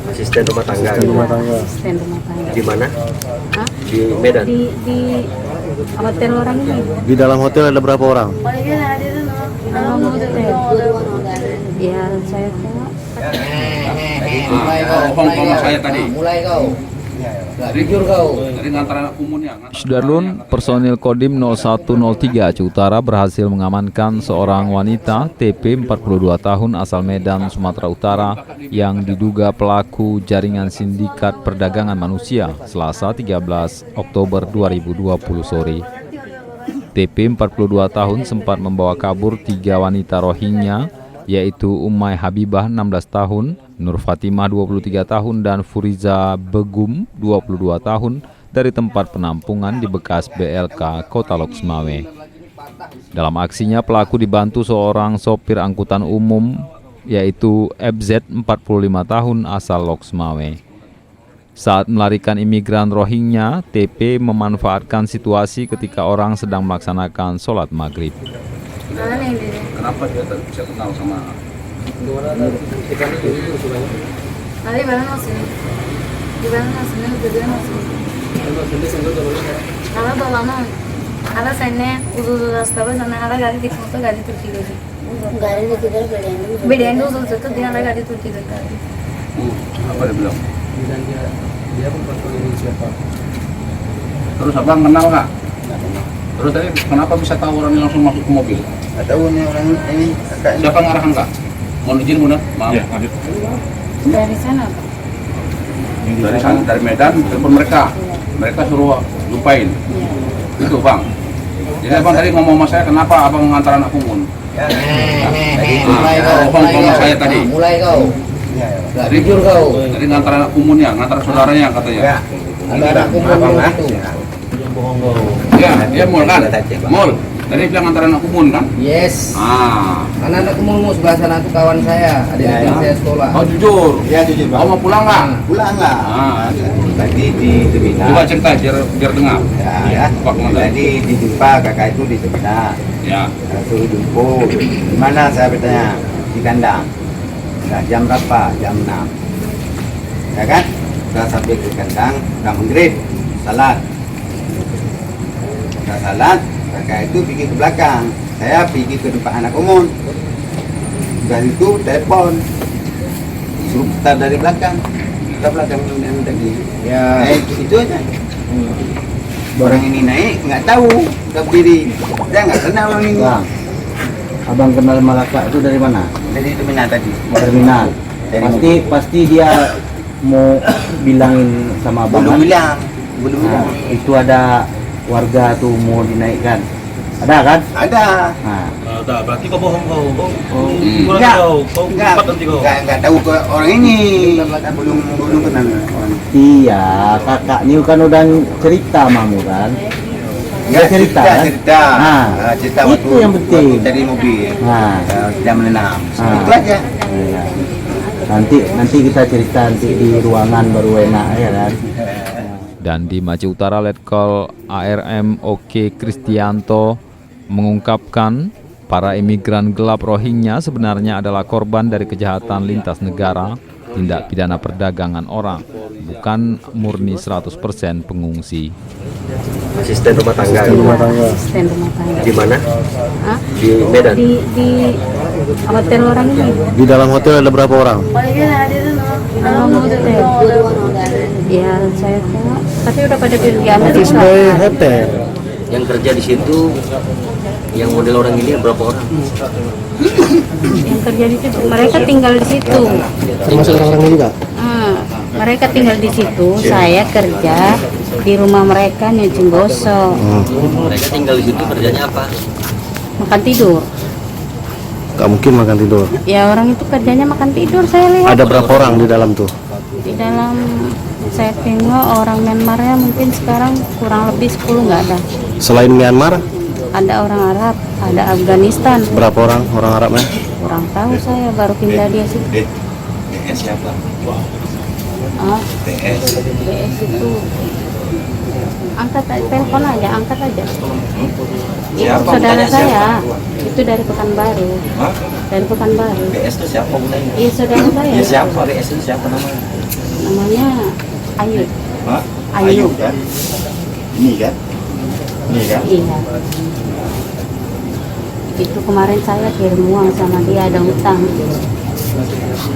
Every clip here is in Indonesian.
Asisten rumah tangga. Asisten rumah tangga. Di mana? Hah? Di Medan. Di hotel orang ini. Di dalam hotel ada berapa orang? Di dalam hotel. Ya saya tengok. Saya tadi. Mulai kau. Jujur kau. Dari antara umumnya. Sudarlun, personil Kodim 0103 Aceh Utara berhasil mengamankan seorang wanita TP 42 tahun asal Medan, Sumatera Utara yang diduga pelaku jaringan sindikat perdagangan manusia Selasa 13 Oktober 2020 sore. TP 42 tahun sempat membawa kabur 3 wanita Rohingya, yaitu Umay Habibah 16 tahun, Nur Fatimah 23 tahun, dan Furiza Begum 22 tahun dari tempat penampungan di bekas BLK Kota Lok Sumawe. Dalam aksinya pelaku dibantu seorang sopir angkutan umum yaitu FZ 45 tahun asal Lok Sumawe. Saat melarikan imigran Rohingya, TP memanfaatkan situasi ketika orang sedang melaksanakan sholat maghrib. Kenapa dia bisa kenal sama? Ada barang masih. Di barang masih, udah masih. Kalau bawa mana? Ada sana, udah rasta sana ada gari di foto gari turki gari. Gari di kita beda dulu itu dia ada gari turki gari. Apa dia bilang? Dia bukan siapa. Terus abang kenal nggak? Terus tadi kenapa bisa tahu orang ini langsung masuk ke mobil? Nggak tahu nih orang ini. Siapa ngarahkan kak? Mohon izin Bunda, maaf. Ya, lanjut. Dari sana Pak. Dari sana, dari Medan telepon mereka. Mereka suruh lupain. Itu bang. Jadi abang tadi ngomong sama saya, kenapa abang mengantar anak kumun? Mulai saya tadi. Mulai kau. Jujur kau. Tadi ngantar anak kumunnya, ngantar saudaranya katanya. Ada anak kumun itu. Ya, dia mall kan? Mall. Tadi bilang antara anak kumun kan? Yes. Anak kumun sebelah sana tuh kawan saya, adik saya sekolah. Oh jujur? Ya jujur bang. Oh mau pulang nggak? Pulang nggak? Tadi di terminal. Coba cerita biar dengar. Ya. Pak Komandan. Tadi dijumpa kakak itu di terminal. Ya. Suruh jemput. Di mana saya bertanya? Di kandang. Nah, jam berapa? Jam 6. Ya kan? Kita sampai ke kandang, udah maghrib, salat. Udah salat, kakak itu pergi ke belakang. Saya pergi ke depan anak umum. Dari itu telepon. Suruh putar dari belakang. Kita belakang yang tadi. Ya. Itu aja. Orang ini naik, nggak tahu, udah berdiri. Dia nggak kenal orang ini. Bang, abang kenal sama kakak itu dari mana? Dari terminal tadi. Terminal. Pasti dia mau bilangin sama abang. Belum kan? bilang. Belum Nah, bilang. itu ada warga tuh mau dinaikkan. Ada kan? Ada. Nah, berarti kau bohong kau. Enggak. Enggak tahu ke orang ini. Belum kenal orang. iya, kakak ini kan udah cerita mamu kan? Nggak cerita kan? Cerita. Nah, Cerita itu waktu yang penting. dari mobil. Nah, Jam 6. Ah. Itu aja. iya. Nanti kita cerita nanti di ruangan baru enak ya kan? Dan di Aceh Utara, Letkol ARM Oke Kristianto mengungkapkan para imigran gelap Rohingya sebenarnya adalah korban dari kejahatan lintas negara, tindak pidana perdagangan orang, bukan murni 100% pengungsi. Asisten rumah tangga. Asisten rumah tangga. Di mana? Hah? Di Medan. Di hotel orang ini. Di dalam hotel ada berapa orang? Di dalam hotel. Ya saya tengok. Tapi udah pada pergi Itu Amerika. sebagai hotel. Yang kerja di situ, yang model orang ini berapa orang? Yang kerja di situ. Mereka tinggal di situ. Termasuk orang-orang ini juga? Mereka tinggal di situ. Saya kerja di rumah mereka nyuci gosok. Mereka tinggal di situ kerjanya apa? Makan tidur. Gak mungkin makan tidur. Ya orang itu kerjanya makan tidur saya lihat. Ada berapa orang di dalam tuh? Di dalam saya tengok orang Myanmarnya mungkin sekarang kurang lebih 10 nggak ada. Selain Myanmar, Ada orang Arab, ada Afghanistan. berapa orang Arabnya? Kurang tahu saya baru pindah dia sih. DS siapa? DS itu. Angkat aja, telepon aja, angkat aja. Itu saudara saya. Itu dari Pekanbaru. dari Pekanbaru. BS itu siapa gunanya? Iya saudara saya. Ya siapa BS itu siapa namanya? Namanya Ayu. Hah? Ayu. Kan? Ini kan? Ini kan? Iya. Itu kemarin saya kirim uang sama dia, ada utang.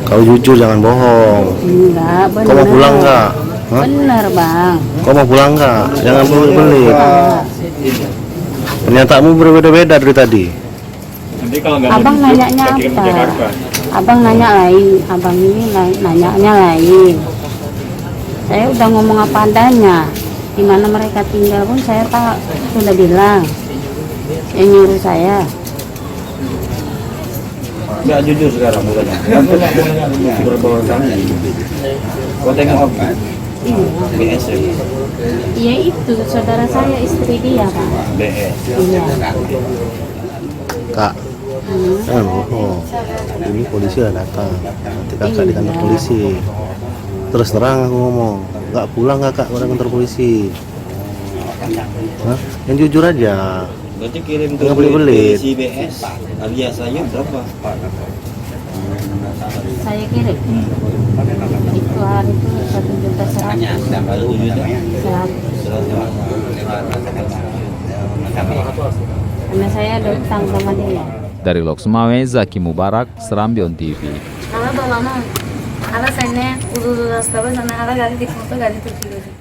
Kau jujur, jangan bohong. Enggak, benar. Kau mau pulang nggak? Hah? Bener bang. Kau mau pulang nggak? Jangan belit. Enggak. Pernyataanmu berbeda-beda dari tadi. Abang nanyanya apa? Abang nanya lain, abang ini nanyanya lain. Saya udah ngomong apa adanya. Di mana mereka tinggal pun saya tak sudah bilang. Yang nyuruh saya. Nggak jujur sekarang mulanya. Kan punya berbawa kami. Kau tengok apa? Iya. BS ya? Iya itu saudara saya, istri dia pak. BS. Iya. Kak, jangan bohong. Ini polisi udah datang. Nanti kakak di kantor polisi. Terus terang aku ngomong, nggak pulang nggak kak ke kantor polisi? Hah? Yang jujur aja. Berarti kirim Nggak boleh belit. si BS alias saya berapa? Saya kirim. Itu hari itu 1.100.000. Karena saya ada utang sama dia. Dari Lok Sumawe, Zaki Mubarak, Serambion TV. Ala balama. Ala sene udu udu rasta ba sana ala gari dikmoto gari turki goji.